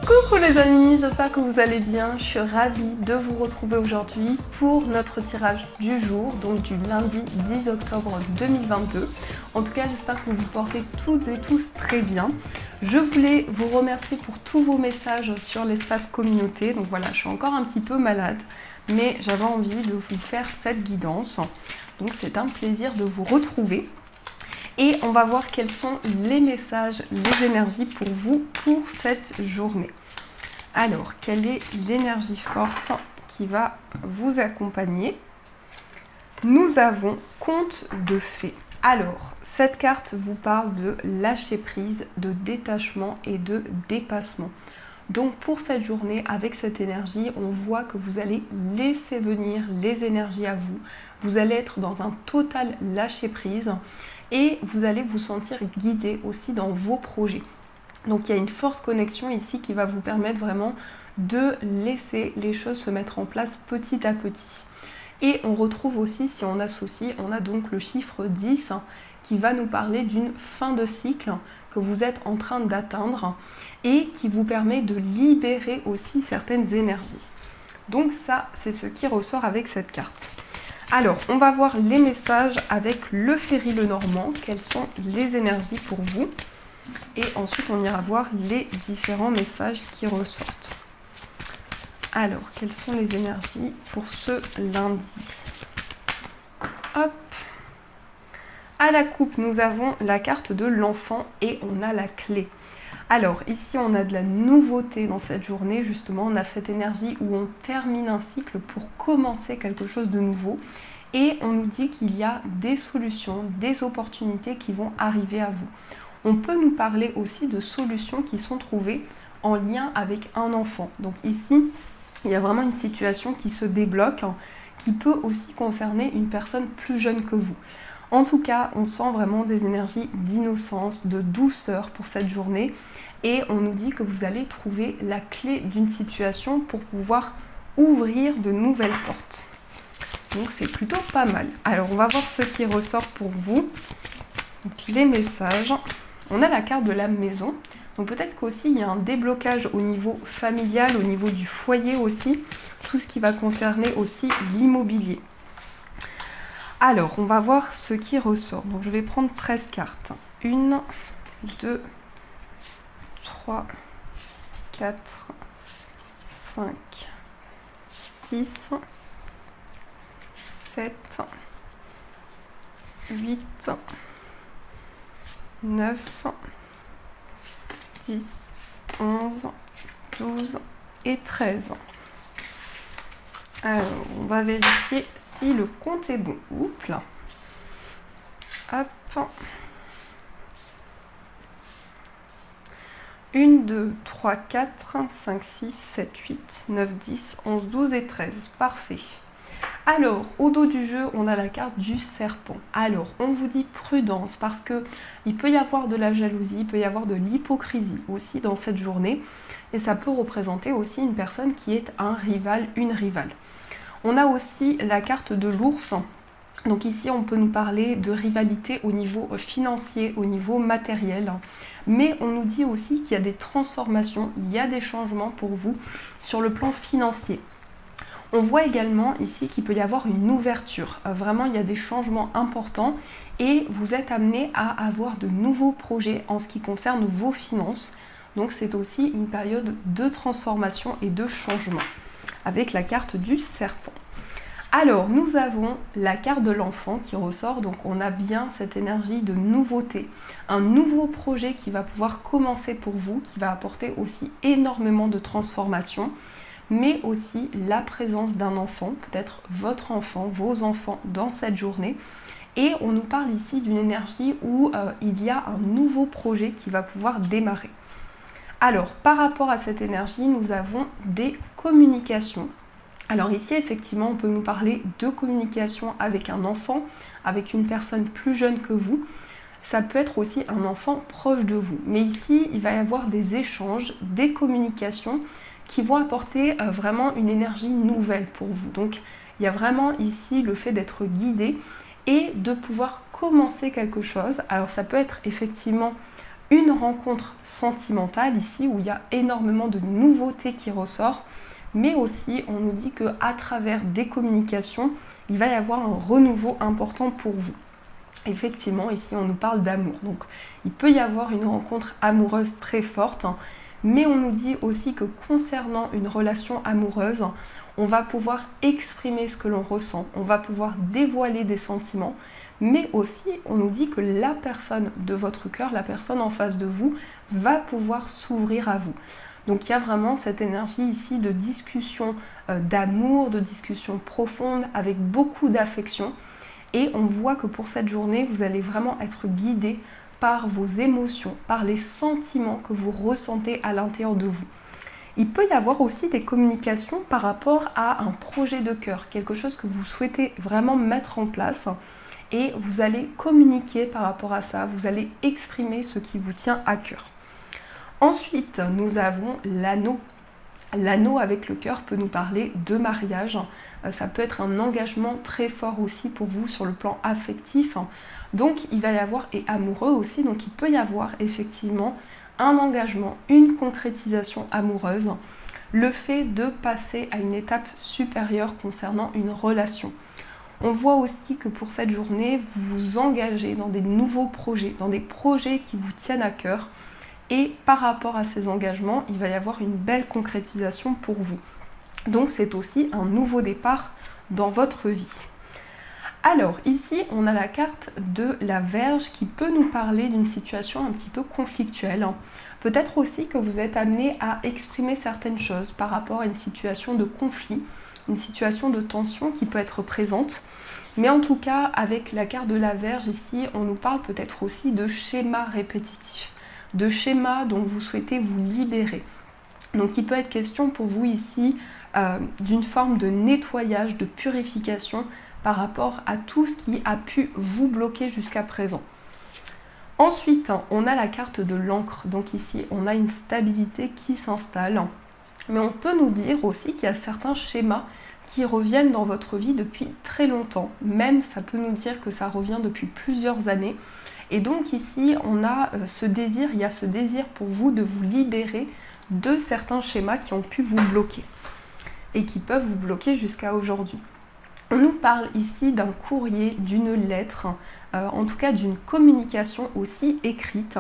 Coucou les amis, j'espère que vous allez bien. Je suis ravie de vous retrouver aujourd'hui pour notre tirage du jour, donc du lundi 10 octobre 2022. En tout cas, j'espère que vous vous portez toutes et tous très bien. Je voulais vous remercier pour tous vos messages sur l'espace communauté. Donc voilà, je suis encore un petit peu malade, mais j'avais envie de vous faire cette guidance. Donc c'est un plaisir de vous retrouver. Et on va voir quels sont les messages, les énergies pour vous pour cette journée. Alors, quelle est l'énergie forte qui va vous accompagner? Nous avons conte de fées. Alors, cette carte vous parle de lâcher prise, de détachement et de dépassement. Donc pour cette journée, avec cette énergie, on voit que vous allez laisser venir les énergies à vous. Vous allez être dans un total lâcher prise. Et vous allez vous sentir guidé aussi dans vos projets. Donc il y a une forte connexion ici qui va vous permettre vraiment de laisser les choses se mettre en place petit à petit. Et on retrouve aussi, si on associe, on a donc le chiffre 10 qui va nous parler d'une fin de cycle que vous êtes en train d'atteindre et qui vous permet de libérer aussi certaines énergies. Donc ça, c'est ce qui ressort avec cette carte. Alors, on va voir les messages avec le Ferry Lenormand, quelles sont les énergies pour vous. Et ensuite, on ira voir les différents messages qui ressortent. Alors, quelles sont les énergies pour ce lundi? Hop. À la coupe, nous avons la carte de l'enfant et on a la clé. Alors, ici, on a de la nouveauté dans cette journée, justement. On a cette énergie où on termine un cycle pour commencer quelque chose de nouveau. Et on nous dit qu'il y a des solutions, des opportunités qui vont arriver à vous. On peut nous parler aussi de solutions qui sont trouvées en lien avec un enfant. Donc ici, il y a vraiment une situation qui se débloque, qui peut aussi concerner une personne plus jeune que vous. En tout cas, on sent vraiment des énergies d'innocence, de douceur pour cette journée. Et on nous dit que vous allez trouver la clé d'une situation pour pouvoir ouvrir de nouvelles portes. Donc c'est plutôt pas mal. Alors on va voir ce qui ressort pour vous. Donc, les messages. On a la carte de la maison. Donc peut-être qu'aussi il y a un déblocage au niveau familial, au niveau du foyer aussi. Tout ce qui va concerner aussi l'immobilier. Alors, on va voir ce qui ressort. Donc, je vais prendre 13 cartes. 1, 2, 3, 4, 5, 6, 7, 8, 9, 10, 11, 12 et 13. Alors, on va vérifier si le compte est bon. Oups là. Hop. 1, 2, 3, 4, 5, 6, 7, 8, 9, 10, 11, 12 et 13. Parfait. Alors, au dos du jeu, on a la carte du serpent. Alors, on vous dit prudence parce qu'il peut y avoir de la jalousie, il peut y avoir de l'hypocrisie aussi dans cette journée. Et ça peut représenter aussi une personne qui est un rival, une rivale. On a aussi la carte de l'ours. Donc ici, on peut nous parler de rivalité au niveau financier, au niveau matériel. Mais on nous dit aussi qu'il y a des transformations, il y a des changements pour vous sur le plan financier. On voit également ici qu'il peut y avoir une ouverture. Vraiment, il y a des changements importants et vous êtes amené à avoir de nouveaux projets en ce qui concerne vos finances. Donc c'est aussi une période de transformation et de changement avec la carte du serpent. Alors, nous avons la carte de l'enfant qui ressort, donc on a bien cette énergie de nouveauté, un nouveau projet qui va pouvoir commencer pour vous, qui va apporter aussi énormément de transformation, mais aussi la présence d'un enfant, peut-être votre enfant, vos enfants dans cette journée. Et on nous parle ici d'une énergie où il y a un nouveau projet qui va pouvoir démarrer. Alors, par rapport à cette énergie, nous avons des communications. Alors ici, effectivement, on peut nous parler de communication avec un enfant, avec une personne plus jeune que vous. Ça peut être aussi un enfant proche de vous. Mais ici, il va y avoir des échanges, des communications qui vont apporter vraiment une énergie nouvelle pour vous. Donc, il y a vraiment ici le fait d'être guidé et de pouvoir commencer quelque chose. Alors, ça peut être effectivement une rencontre sentimentale ici où il y a énormément de nouveautés qui ressortent, mais aussi on nous dit qu'à travers des communications, il va y avoir un renouveau important pour vous. Effectivement, ici on nous parle d'amour, donc il peut y avoir une rencontre amoureuse très forte, mais on nous dit aussi que concernant une relation amoureuse, on va pouvoir exprimer ce que l'on ressent, on va pouvoir dévoiler des sentiments, mais aussi on nous dit que la personne de votre cœur, la personne en face de vous, va pouvoir s'ouvrir à vous. Donc il y a vraiment cette énergie ici de discussion d'amour, de discussion profonde, avec beaucoup d'affection. Et on voit que pour cette journée, vous allez vraiment être guidé par vos émotions, par les sentiments que vous ressentez à l'intérieur de vous. Il peut y avoir aussi des communications par rapport à un projet de cœur, quelque chose que vous souhaitez vraiment mettre en place. Et vous allez communiquer par rapport à ça, vous allez exprimer ce qui vous tient à cœur. Ensuite, nous avons l'anneau. L'anneau avec le cœur peut nous parler de mariage. Ça peut être un engagement très fort aussi pour vous sur le plan affectif. Donc il va y avoir, et amoureux aussi, donc il peut y avoir effectivement un engagement, une concrétisation amoureuse, le fait de passer à une étape supérieure concernant une relation. On voit aussi que pour cette journée, vous vous engagez dans des nouveaux projets, dans des projets qui vous tiennent à cœur. Et par rapport à ces engagements, il va y avoir une belle concrétisation pour vous. Donc c'est aussi un nouveau départ dans votre vie. Alors ici, on a la carte de la Vierge qui peut nous parler d'une situation un petit peu conflictuelle. Peut-être aussi que vous êtes amené à exprimer certaines choses par rapport à une situation de conflit, une situation de tension qui peut être présente. Mais en tout cas, avec la carte de la Vierge ici, on nous parle peut-être aussi de schémas répétitifs, de schémas dont vous souhaitez vous libérer. Donc il peut être question pour vous ici d'une forme de nettoyage, de purification par rapport à tout ce qui a pu vous bloquer jusqu'à présent. Ensuite, on a la carte de l'encre. Donc ici, on a une stabilité qui s'installe. Mais on peut nous dire aussi qu'il y a certains schémas qui reviennent dans votre vie depuis très longtemps. Même, ça peut nous dire que ça revient depuis plusieurs années. Et donc ici, on a ce désir, il y a ce désir pour vous de vous libérer de certains schémas qui ont pu vous bloquer et qui peuvent vous bloquer jusqu'à aujourd'hui. On nous parle ici d'un courrier, d'une lettre, en tout cas d'une communication aussi écrite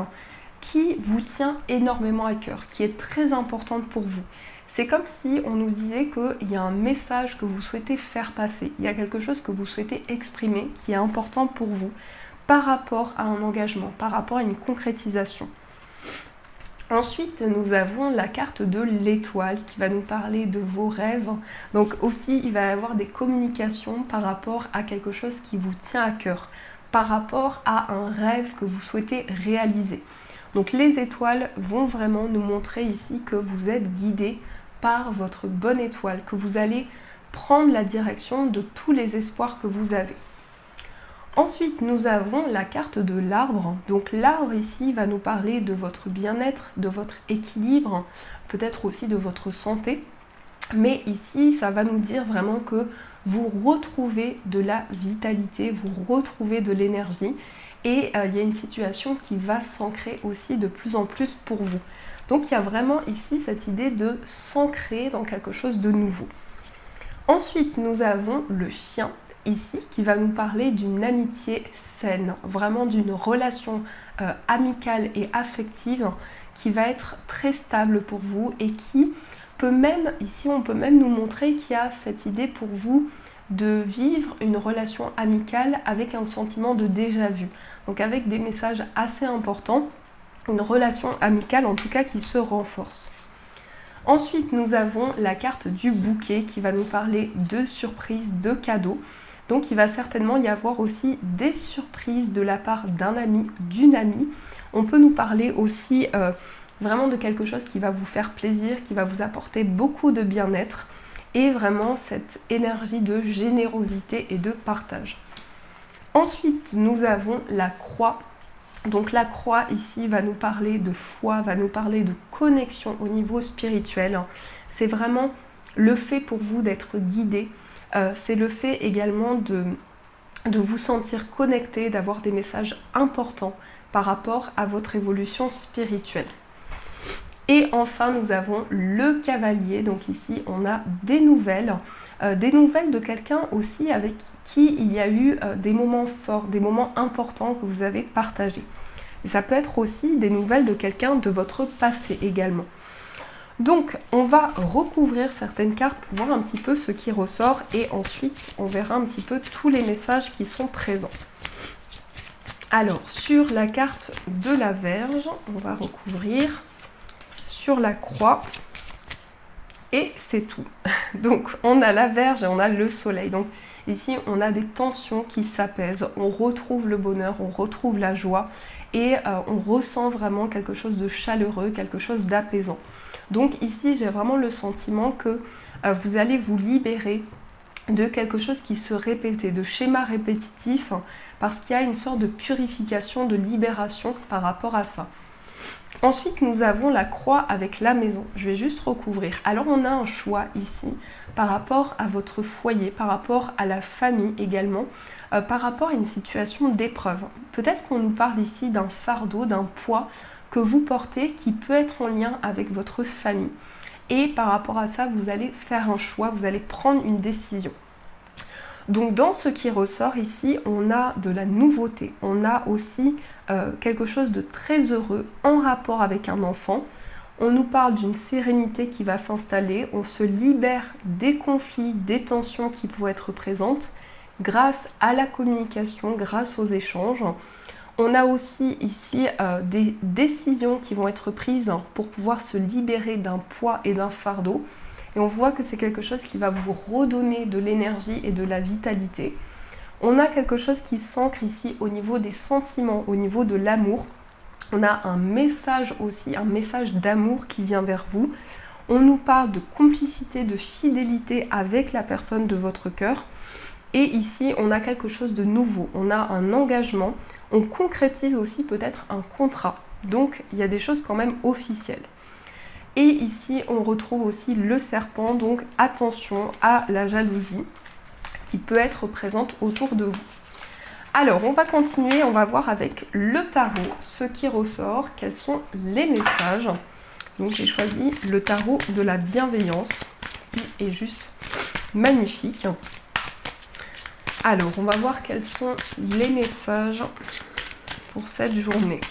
qui vous tient énormément à cœur, qui est très importante pour vous. C'est comme si on nous disait qu'il y a un message que vous souhaitez faire passer, il y a quelque chose que vous souhaitez exprimer qui est important pour vous par rapport à un engagement, par rapport à une concrétisation. Ensuite, nous avons la carte de l'étoile qui va nous parler de vos rêves. Donc aussi, il va y avoir des communications par rapport à quelque chose qui vous tient à cœur, par rapport à un rêve que vous souhaitez réaliser. Donc les étoiles vont vraiment nous montrer ici que vous êtes guidé par votre bonne étoile, que vous allez prendre la direction de tous les espoirs que vous avez. Ensuite, nous avons la carte de l'arbre. Donc l'arbre ici va nous parler de votre bien-être, de votre équilibre, peut-être aussi de votre santé. Mais ici, ça va nous dire vraiment que vous retrouvez de la vitalité, vous retrouvez de l'énergie. Et il y a une situation qui va s'ancrer aussi de plus en plus pour vous. Donc il y a vraiment ici cette idée de s'ancrer dans quelque chose de nouveau. Ensuite, nous avons le chien ici qui va nous parler d'une amitié saine, vraiment d'une relation amicale et affective qui va être très stable pour vous et qui peut même, ici on peut même nous montrer qu'il y a cette idée pour vous de vivre une relation amicale avec un sentiment de déjà-vu. Donc avec des messages assez importants, une relation amicale en tout cas qui se renforce. Ensuite, nous avons la carte du bouquet qui va nous parler de surprises, de cadeaux. Donc il va certainement y avoir aussi des surprises de la part d'un ami, d'une amie. On peut nous parler aussi vraiment de quelque chose qui va vous faire plaisir, qui va vous apporter beaucoup de bien-être et vraiment cette énergie de générosité et de partage. Ensuite, nous avons la croix. Donc la croix ici va nous parler de foi, va nous parler de connexion au niveau spirituel. C'est vraiment le fait pour vous d'être guidé. C'est le fait également de vous sentir connecté, d'avoir des messages importants par rapport à votre évolution spirituelle. Et enfin, nous avons le cavalier. Donc ici, on a des nouvelles de quelqu'un aussi avec qui il y a eu des moments forts, des moments importants que vous avez partagés. Et ça peut être aussi des nouvelles de quelqu'un de votre passé également. Donc, on va recouvrir certaines cartes pour voir un petit peu ce qui ressort et ensuite, on verra un petit peu tous les messages qui sont présents. Alors, sur la carte de la Vierge, on va recouvrir sur la croix et c'est tout. Donc, on a la Vierge et on a le Soleil. Donc, ici, on a des tensions qui s'apaisent, on retrouve le bonheur, on retrouve la joie et on ressent vraiment quelque chose de chaleureux, quelque chose d'apaisant. Donc ici, j'ai vraiment le sentiment que vous allez vous libérer de quelque chose qui se répétait, de schémas répétitifs, parce qu'il y a une sorte de purification, de libération par rapport à ça. Ensuite, nous avons la croix avec la maison. Je vais juste recouvrir. Alors, on a un choix ici par rapport à votre foyer, par rapport à la famille également, par rapport à une situation d'épreuve. Peut-être qu'on nous parle ici d'un fardeau, d'un poids que vous portez qui peut être en lien avec votre famille. Et par rapport à ça, vous allez faire un choix, vous allez prendre une décision. Donc dans ce qui ressort ici, on a de la nouveauté, on a aussi quelque chose de très heureux en rapport avec un enfant. On nous parle d'une sérénité qui va s'installer, on se libère des conflits, des tensions qui pouvaient être présentes grâce à la communication, grâce aux échanges. On a aussi ici des décisions qui vont être prises pour pouvoir se libérer d'un poids et d'un fardeau. Et on voit que c'est quelque chose qui va vous redonner de l'énergie et de la vitalité. On a quelque chose qui s'ancre ici au niveau des sentiments, au niveau de l'amour. On a un message aussi, un message d'amour qui vient vers vous. On nous parle de complicité, de fidélité avec la personne de votre cœur. Et ici, on a quelque chose de nouveau. On a un engagement. On concrétise aussi peut-être un contrat. Donc, il y a des choses quand même officielles. Et ici, on retrouve aussi le serpent, donc attention à la jalousie qui peut être présente autour de vous. Alors, on va continuer, on va voir avec le tarot ce qui ressort, quels sont les messages. Donc, j'ai choisi le tarot de la bienveillance qui est juste magnifique. Alors, on va voir quels sont les messages pour cette journée.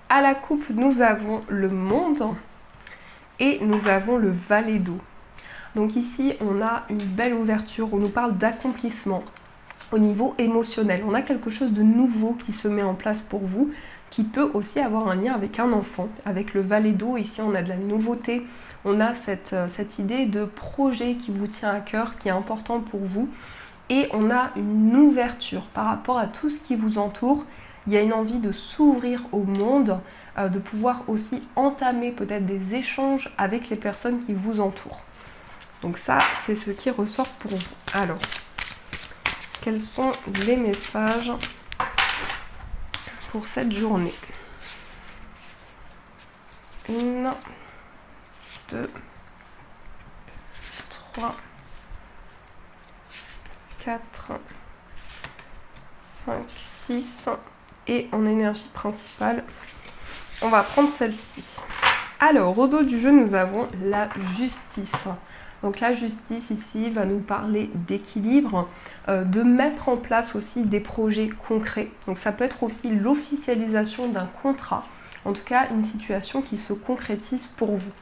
À la coupe, nous avons le monde et nous avons le valet d'eau. Donc ici, on a une belle ouverture, on nous parle d'accomplissement au niveau émotionnel. On a quelque chose de nouveau qui se met en place pour vous, qui peut aussi avoir un lien avec un enfant. Avec le valet d'eau, ici, on a de la nouveauté. On a cette idée de projet qui vous tient à cœur, qui est important pour vous. Et on a une ouverture par rapport à tout ce qui vous entoure. Il y a une envie de s'ouvrir au monde, de pouvoir aussi entamer peut-être des échanges avec les personnes qui vous entourent. Donc ça, c'est ce qui ressort pour vous. Alors, quels sont les messages pour cette journée? 1, 2, 3, 4, 5, 6... Et en énergie principale, on va prendre celle-ci. Alors, au dos du jeu, nous avons la justice. Donc la justice ici va nous parler d'équilibre, de mettre en place aussi des projets concrets. Donc ça peut être aussi l'officialisation d'un contrat. En tout cas, une situation qui se concrétise pour vous.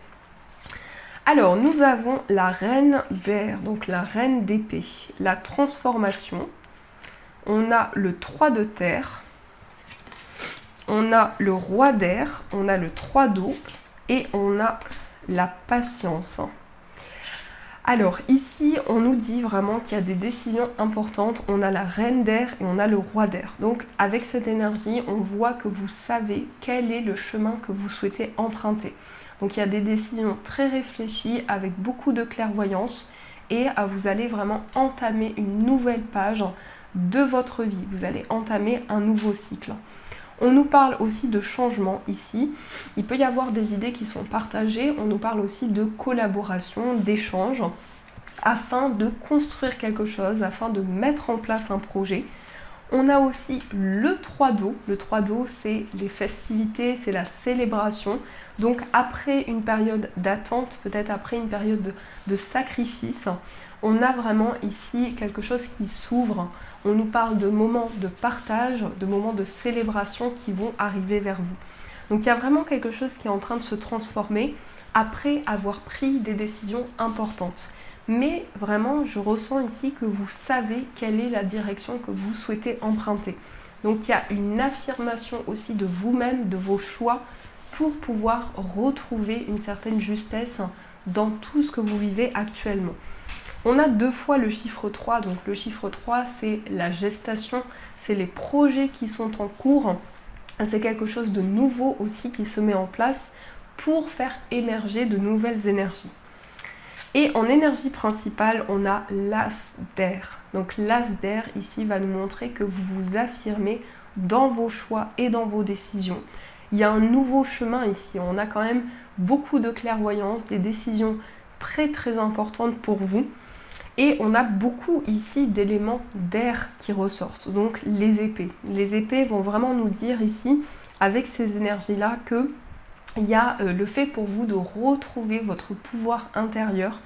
Alors, nous avons la reine d'air, donc la reine d'épée, la transformation. On a le 3 de terre. On a le roi d'air, on a le 3 d'eau et on a la patience. Alors ici, on nous dit vraiment qu'il y a des décisions importantes. On a la reine d'air et on a le roi d'air. Donc avec cette énergie, on voit que vous savez quel est le chemin que vous souhaitez emprunter. Donc il y a des décisions très réfléchies avec beaucoup de clairvoyance et vous allez vraiment entamer une nouvelle page de votre vie. Vous allez entamer un nouveau cycle. On nous parle aussi de changement ici. Il peut y avoir des idées qui sont partagées. On nous parle aussi de collaboration, d'échange afin de construire quelque chose, afin de mettre en place un projet. On a aussi le 3 d'eau. Le 3 d'eau, c'est les festivités, c'est la célébration. Donc après une période d'attente, peut-être après une période de sacrifice, on a vraiment ici quelque chose qui s'ouvre. On nous parle de moments de partage, de moments de célébration qui vont arriver vers vous. Donc il y a vraiment quelque chose qui est en train de se transformer après avoir pris des décisions importantes. Mais vraiment, je ressens ici que vous savez quelle est la direction que vous souhaitez emprunter. Donc il y a une affirmation aussi de vous-même, de vos choix, pour pouvoir retrouver une certaine justesse dans tout ce que vous vivez actuellement. On a 2 fois le chiffre 3, donc le chiffre 3 c'est la gestation, c'est les projets qui sont en cours, c'est quelque chose de nouveau aussi qui se met en place pour faire émerger de nouvelles énergies. Et en énergie principale, on a l'as d'air. Donc l'as d'air ici va nous montrer que vous vous affirmez dans vos choix et dans vos décisions. Il y a un nouveau chemin ici, on a quand même beaucoup de clairvoyance, des décisions très très importantes pour vous. Et on a beaucoup ici d'éléments d'air qui ressortent, donc les épées. Les épées vont vraiment nous dire ici, avec ces énergies-là, que il y a le fait pour vous de retrouver votre pouvoir intérieur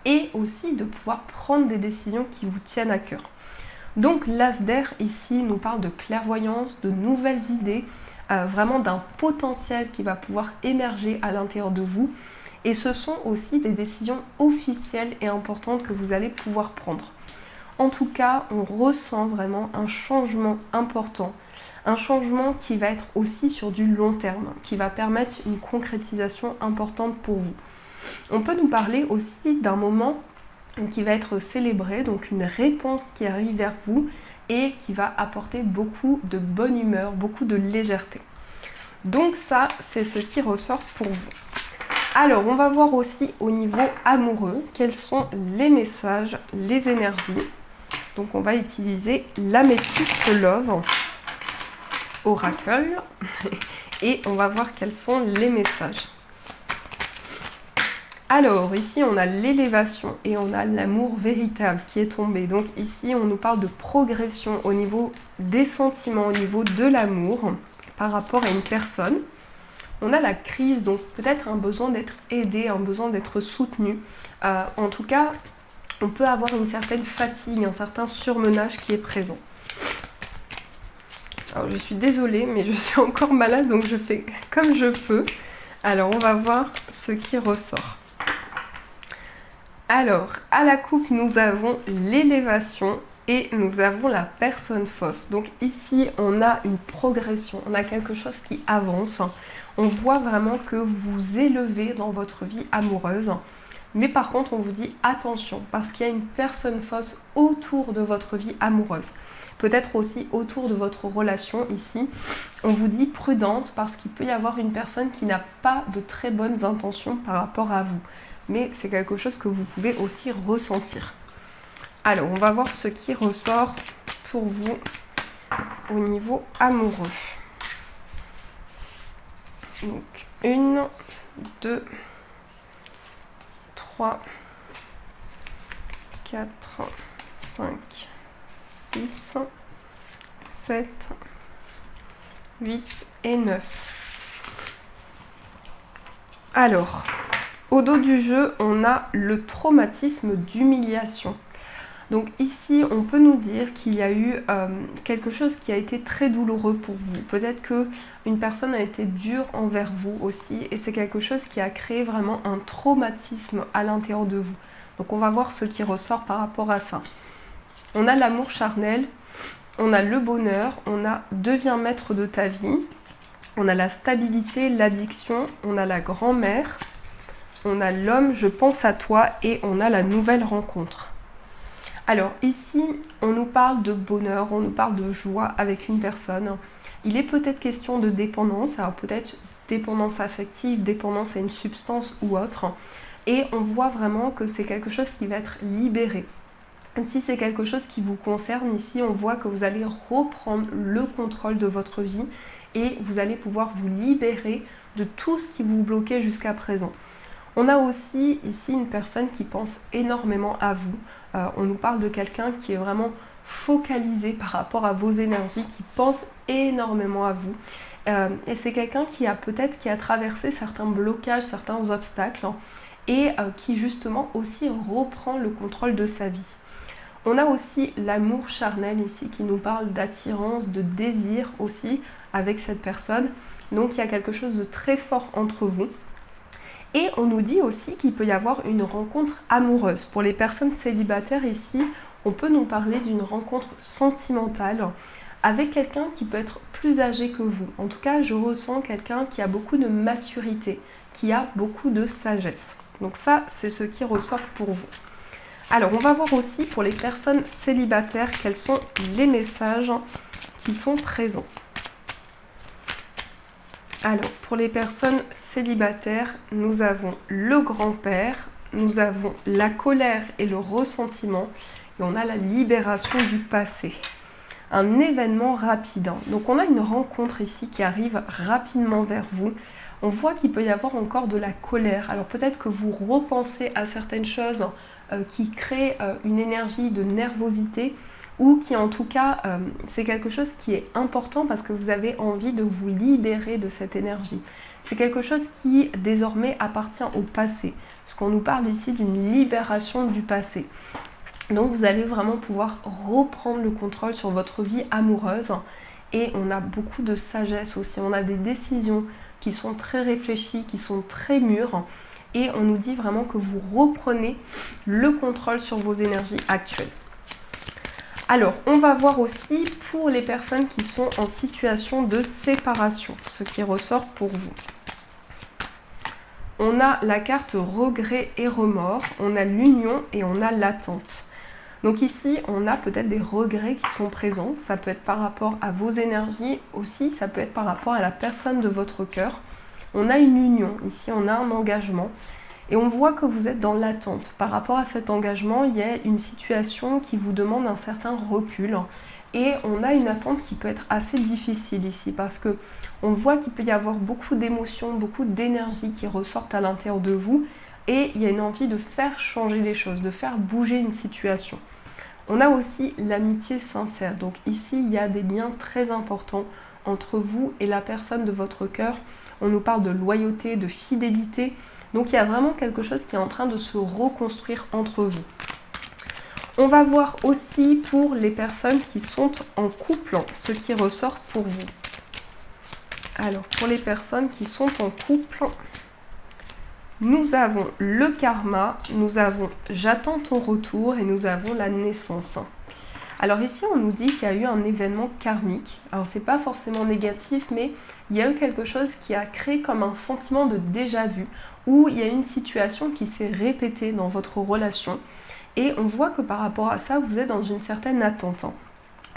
et aussi de pouvoir prendre des décisions qui vous tiennent à cœur. Donc l'as d'air ici nous parle de clairvoyance, de nouvelles idées, vraiment d'un potentiel qui va pouvoir émerger à l'intérieur de vous. Et ce sont aussi des décisions officielles et importantes que vous allez pouvoir prendre. En tout cas, on ressent vraiment un changement important. Un changement qui va être aussi sur du long terme, qui va permettre une concrétisation importante pour vous. On peut nous parler aussi d'un moment qui va être célébré, donc une réponse qui arrive vers vous et qui va apporter beaucoup de bonne humeur, beaucoup de légèreté. Donc ça, c'est ce qui ressort pour vous. Alors, on va voir aussi au niveau amoureux, quels sont les messages, les énergies. Donc on va utiliser l'améthyste Love. Oracle et on va voir quels sont les messages. Alors ici on a l'élévation et on a l'amour véritable qui est tombé. Donc ici on nous parle de progression au niveau des sentiments, au niveau de l'amour par rapport à une personne. On a la crise, donc peut-être un besoin d'être aidé, un besoin d'être soutenu. En tout cas, on peut avoir une certaine fatigue, un certain surmenage qui est présent. Alors je suis désolée, mais je suis encore malade, donc je fais comme je peux. Alors on va voir ce qui ressort. Alors, à la coupe, nous avons l'élévation et nous avons la personne fausse. Donc ici, on a une progression, on a quelque chose qui avance. On voit vraiment que vous vous élevez dans votre vie amoureuse. Mais par contre, on vous dit attention, parce qu'il y a une personne fausse autour de votre vie amoureuse. Peut-être aussi autour de votre relation ici. On vous dit prudence parce qu'il peut y avoir une personne qui n'a pas de très bonnes intentions par rapport à vous. Mais c'est quelque chose que vous pouvez aussi ressentir. Alors, on va voir ce qui ressort pour vous au niveau amoureux. Donc, 1, 2, 3, 4, 5, 6, 7, 8 et 9. Alors, au dos du jeu, on a le traumatisme d'humiliation. Donc ici, on peut nous dire qu'il y a eu quelque chose qui a été très douloureux pour vous. Peut-être qu'une personne a été dure envers vous aussi et c'est quelque chose qui a créé vraiment un traumatisme à l'intérieur de vous. Donc on va voir ce qui ressort par rapport à ça. On a l'amour charnel, on a le bonheur, on a deviens maître de ta vie, on a la stabilité, l'addiction, on a la grand-mère, on a l'homme, je pense à toi et on a la nouvelle rencontre. Alors ici, on nous parle de bonheur, on nous parle de joie avec une personne. Il est peut-être question de dépendance, alors peut-être dépendance affective, dépendance à une substance ou autre. Et on voit vraiment que c'est quelque chose qui va être libéré. Si c'est quelque chose qui vous concerne, ici on voit que vous allez reprendre le contrôle de votre vie et vous allez pouvoir vous libérer de tout ce qui vous bloquait jusqu'à présent. On a aussi ici une personne qui pense énormément à vous. On nous parle de quelqu'un qui est vraiment focalisé par rapport à vos énergies, qui pense énormément à vous. Et c'est quelqu'un qui a traversé certains blocages, certains obstacles, et qui justement aussi reprend le contrôle de sa vie. On a aussi l'amour charnel ici qui nous parle d'attirance, de désir aussi avec cette personne. Donc il y a quelque chose de très fort entre vous. Et on nous dit aussi qu'il peut y avoir une rencontre amoureuse. Pour les personnes célibataires ici, on peut nous parler d'une rencontre sentimentale avec quelqu'un qui peut être plus âgé que vous. En tout cas, je ressens quelqu'un qui a beaucoup de maturité, qui a beaucoup de sagesse. Donc ça, c'est ce qui ressort pour vous. Alors, on va voir aussi pour les personnes célibataires quels sont les messages qui sont présents. Alors, pour les personnes célibataires, nous avons le grand-père, nous avons la colère et le ressentiment, et on a la libération du passé. Un événement rapide. Donc, on a une rencontre ici qui arrive rapidement vers vous. On voit qu'il peut y avoir encore de la colère. Alors, peut-être que vous repensez à certaines choses qui créent une énergie de nervosité, ou qui en tout cas, c'est quelque chose qui est important parce que vous avez envie de vous libérer de cette énergie. C'est quelque chose qui désormais appartient au passé, parce qu'on nous parle ici d'une libération du passé. Donc vous allez vraiment pouvoir reprendre le contrôle sur votre vie amoureuse, et on a beaucoup de sagesse aussi, on a des décisions qui sont très réfléchies, qui sont très mûres, et on nous dit vraiment que vous reprenez le contrôle sur vos énergies actuelles. Alors, on va voir aussi pour les personnes qui sont en situation de séparation, ce qui ressort pour vous. On a la carte regret et remords, on a l'union et on a l'attente. Donc ici, on a peut-être des regrets qui sont présents, ça peut être par rapport à vos énergies aussi, ça peut être par rapport à la personne de votre cœur. On a une union, ici on a un engagement. Et on voit que vous êtes dans l'attente. Par rapport à cet engagement, il y a une situation qui vous demande un certain recul. Et on a une attente qui peut être assez difficile ici parce que on voit qu'il peut y avoir beaucoup d'émotions, beaucoup d'énergie qui ressortent à l'intérieur de vous. Et il y a une envie de faire changer les choses, de faire bouger une situation. On a aussi l'amitié sincère. Donc ici, il y a des liens très importants entre vous et la personne de votre cœur. On nous parle de loyauté, de fidélité. Donc il y a vraiment quelque chose qui est en train de se reconstruire entre vous. On va voir aussi pour les personnes qui sont en couple, ce qui ressort pour vous. Alors pour les personnes qui sont en couple, nous avons le karma, nous avons j'attends ton retour et nous avons la naissance. Alors ici on nous dit qu'il y a eu un événement karmique. Alors c'est pas forcément négatif, mais il y a eu quelque chose qui a créé comme un sentiment de déjà-vu, où il y a une situation qui s'est répétée dans votre relation. Et on voit que par rapport à ça, vous êtes dans une certaine attente.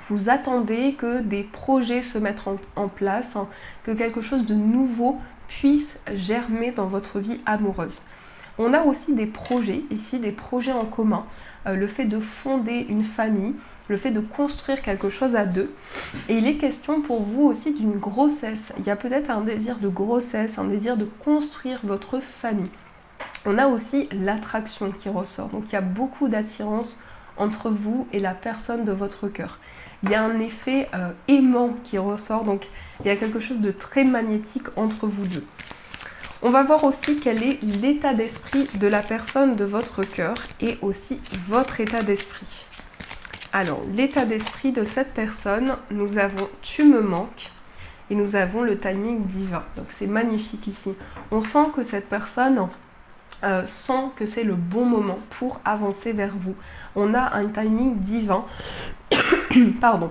Vous attendez que des projets se mettent en place, que quelque chose de nouveau puisse germer dans votre vie amoureuse. On a aussi des projets, ici des projets en commun, le fait de fonder une famille, le fait de construire quelque chose à deux. Et il est question pour vous aussi d'une grossesse. Il y a peut-être un désir de grossesse, un désir de construire votre famille. On a aussi l'attraction qui ressort. Donc il y a beaucoup d'attirance entre vous et la personne de votre cœur. Il y a un effet aimant qui ressort. Donc il y a quelque chose de très magnétique entre vous deux. On va voir aussi quel est l'état d'esprit de la personne de votre cœur et aussi votre état d'esprit. Alors, l'état d'esprit de cette personne, nous avons « tu me manques » et nous avons le timing divin. Donc c'est magnifique ici. On sent que cette personne sent que c'est le bon moment pour avancer vers vous. On a un timing divin. Pardon.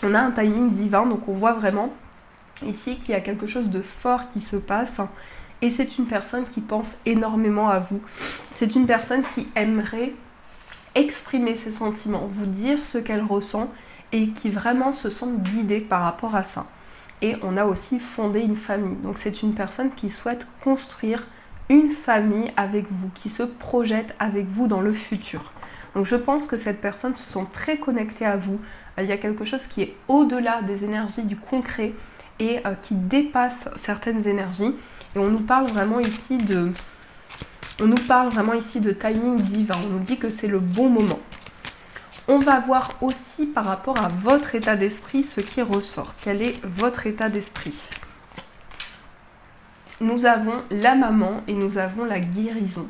On a un timing divin, donc on voit vraiment ici qu'il y a quelque chose de fort qui se passe. Et c'est une personne qui pense énormément à vous. C'est une personne qui aimerait exprimer ses sentiments, vous dire ce qu'elle ressent et qui vraiment se sent guidée par rapport à ça. Et on a aussi fondé une famille. Donc c'est une personne qui souhaite construire une famille avec vous, qui se projette avec vous dans le futur. Donc je pense que cette personne se sent très connectée à vous. Il y a quelque chose qui est au-delà des énergies du concret et qui dépasse certaines énergies. Et on nous parle vraiment ici On nous parle vraiment ici de timing divin. On nous dit que c'est le bon moment. On va voir aussi par rapport à votre état d'esprit ce qui ressort. Quel est votre état d'esprit? Nous avons la maman et nous avons la guérison.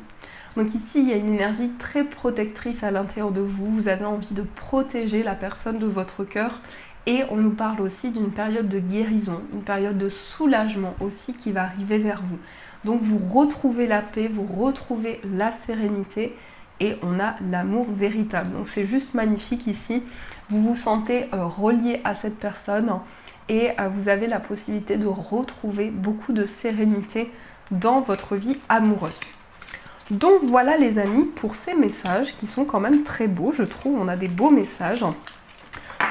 Donc ici, il y a une énergie très protectrice à l'intérieur de vous. Vous avez envie de protéger la personne de votre cœur. Et on nous parle aussi d'une période de guérison, une période de soulagement aussi qui va arriver vers vous. Donc vous retrouvez la paix, vous retrouvez la sérénité et on a l'amour véritable. Donc c'est juste magnifique ici. Vous vous sentez relié à cette personne et vous avez la possibilité de retrouver beaucoup de sérénité dans votre vie amoureuse. Donc voilà les amis pour ces messages qui sont quand même très beaux, je trouve. On a des beaux messages.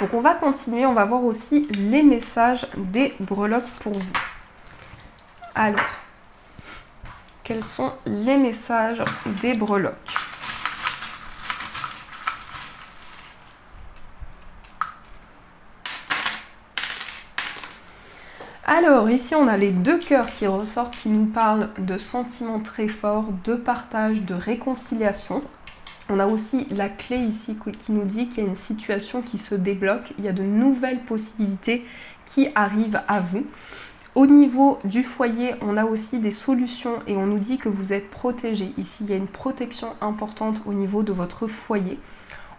Donc on va continuer, on va voir aussi les messages des breloques pour vous. Alors, quels sont les messages des breloques? Alors ici on a les deux cœurs qui ressortent, qui nous parlent de sentiments très forts, de partage, de réconciliation. On a aussi la clé ici qui nous dit qu'il y a une situation qui se débloque, il y a de nouvelles possibilités qui arrivent à vous. Au niveau du foyer, on a aussi des solutions et on nous dit que vous êtes protégé. Ici, il y a une protection importante au niveau de votre foyer.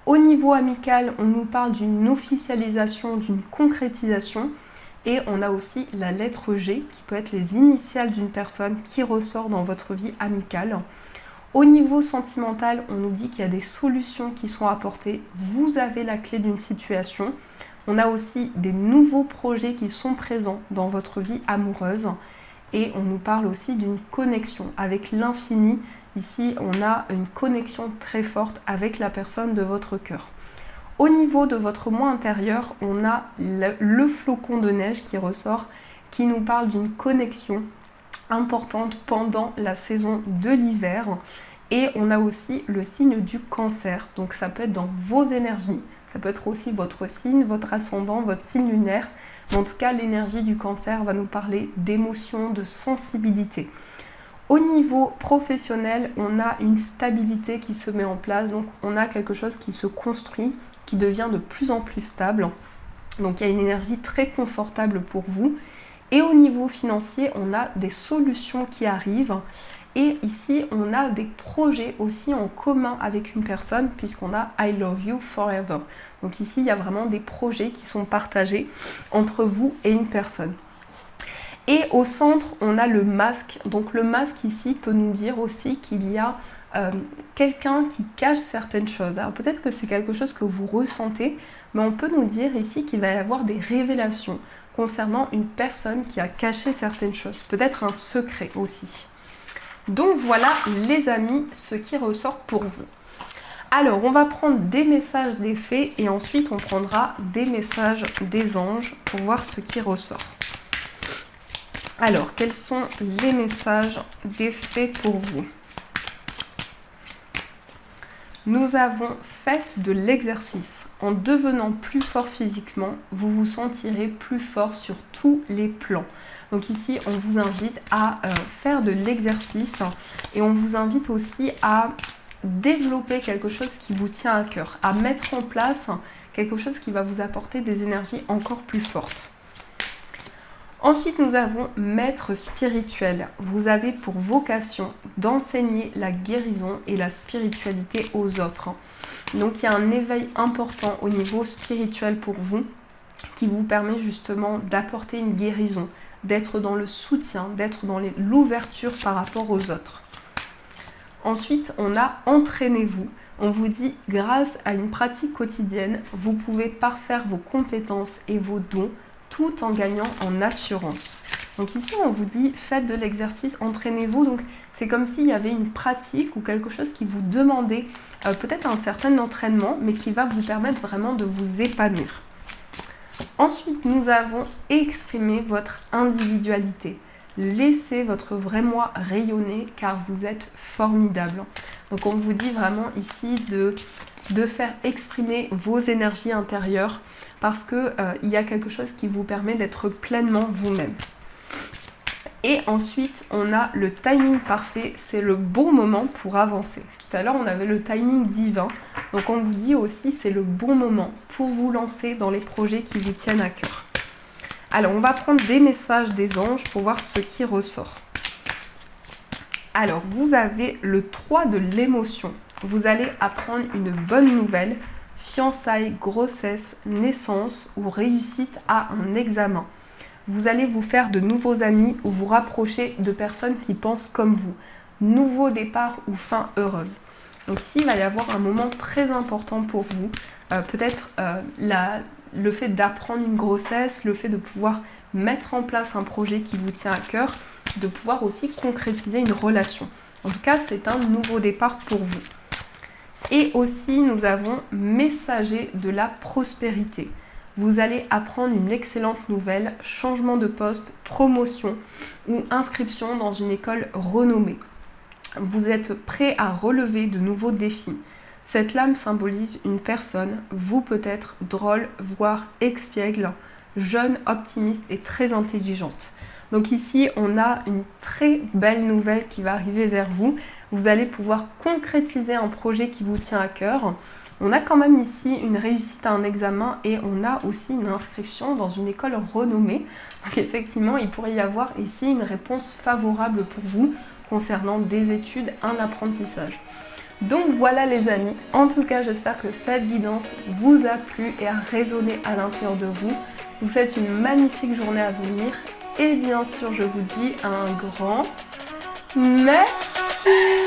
Au niveau amical, on nous parle d'une officialisation, d'une concrétisation. Et on a aussi la lettre G, qui peut être les initiales d'une personne qui ressort dans votre vie amicale. Au niveau sentimental, on nous dit qu'il y a des solutions qui sont apportées. Vous avez la clé d'une situation. On a aussi des nouveaux projets qui sont présents dans votre vie amoureuse. Et on nous parle aussi d'une connexion avec l'infini. Ici, on a une connexion très forte avec la personne de votre cœur. Au niveau de votre moi intérieur, on a le flocon de neige qui ressort, qui nous parle d'une connexion importante pendant la saison de l'hiver. Et on a aussi le signe du cancer, donc ça peut être dans vos énergies, ça peut être aussi votre signe, votre ascendant, votre signe lunaire. Mais en tout cas, l'énergie du cancer va nous parler d'émotion, de sensibilité. Au niveau professionnel, on a une stabilité qui se met en place, donc on a quelque chose qui se construit, qui devient de plus en plus stable. Donc il y a une énergie très confortable pour vous. Et au niveau financier, on a des solutions qui arrivent. Et ici, on a des projets aussi en commun avec une personne, puisqu'on a I love you forever. Donc ici, il y a vraiment des projets qui sont partagés entre vous et une personne. Et au centre, on a le masque. Donc le masque ici peut nous dire aussi qu'il y a quelqu'un qui cache certaines choses. Alors peut-être que c'est quelque chose que vous ressentez, mais on peut nous dire ici qu'il va y avoir des révélations concernant une personne qui a caché certaines choses. Peut-être un secret aussi. Donc voilà les amis, ce qui ressort pour vous. Alors on va prendre des messages des fées et ensuite on prendra des messages des anges pour voir ce qui ressort. Alors quels sont les messages des fées pour vous? Nous avons fait de l'exercice. En devenant plus fort physiquement, vous vous sentirez plus fort sur tous les plans. Donc ici, on vous invite à faire de l'exercice et on vous invite aussi à développer quelque chose qui vous tient à cœur, à mettre en place quelque chose qui va vous apporter des énergies encore plus fortes. Ensuite, nous avons maître spirituel. Vous avez pour vocation d'enseigner la guérison et la spiritualité aux autres. Donc, il y a un éveil important au niveau spirituel pour vous qui vous permet justement d'apporter une guérison, d'être dans le soutien, d'être dans l'ouverture par rapport aux autres. Ensuite, on a entraînez-vous. On vous dit, grâce à une pratique quotidienne, vous pouvez parfaire vos compétences et vos dons tout en gagnant en assurance. Donc ici, on vous dit, faites de l'exercice, entraînez-vous. Donc c'est comme s'il y avait une pratique ou quelque chose qui vous demandait peut-être un certain entraînement, mais qui va vous permettre vraiment de vous épanouir. Ensuite, nous avons exprimé votre individualité. Laissez votre vrai moi rayonner car vous êtes formidable. Donc on vous dit vraiment ici de faire exprimer vos énergies intérieures parce qu'il y a quelque chose qui vous permet d'être pleinement vous-même. Et ensuite, on a le timing parfait, c'est le bon moment pour avancer. Tout à l'heure, on avait le timing divin. Donc on vous dit aussi, c'est le bon moment pour vous lancer dans les projets qui vous tiennent à cœur. Alors, on va prendre des messages des anges pour voir ce qui ressort. Alors, vous avez le 3 de l'émotion. Vous allez apprendre une bonne nouvelle, fiançailles, grossesse, naissance ou réussite à un examen. Vous allez vous faire de nouveaux amis ou vous rapprocher de personnes qui pensent comme vous. Nouveau départ ou fin heureuse. Donc ici, il va y avoir un moment très important pour vous. Peut-être le fait d'apprendre une grossesse, le fait de pouvoir mettre en place un projet qui vous tient à cœur, de pouvoir aussi concrétiser une relation. En tout cas, c'est un nouveau départ pour vous. Et aussi, nous avons messager de la prospérité. Vous allez apprendre une excellente nouvelle, changement de poste, promotion ou inscription dans une école renommée. Vous êtes prêt à relever de nouveaux défis. Cette lame symbolise une personne, vous peut-être drôle, voire espiègle, jeune, optimiste et très intelligente. Donc ici, on a une très belle nouvelle qui va arriver vers vous. Vous allez pouvoir concrétiser un projet qui vous tient à cœur. On a quand même ici une réussite à un examen et on a aussi une inscription dans une école renommée. Donc effectivement, il pourrait y avoir ici une réponse favorable pour vous concernant des études, un apprentissage. Donc voilà les amis, en tout cas j'espère que cette guidance vous a plu et a résonné à l'intérieur de vous. Je vous souhaite une magnifique journée à venir et bien sûr je vous dis un grand merci.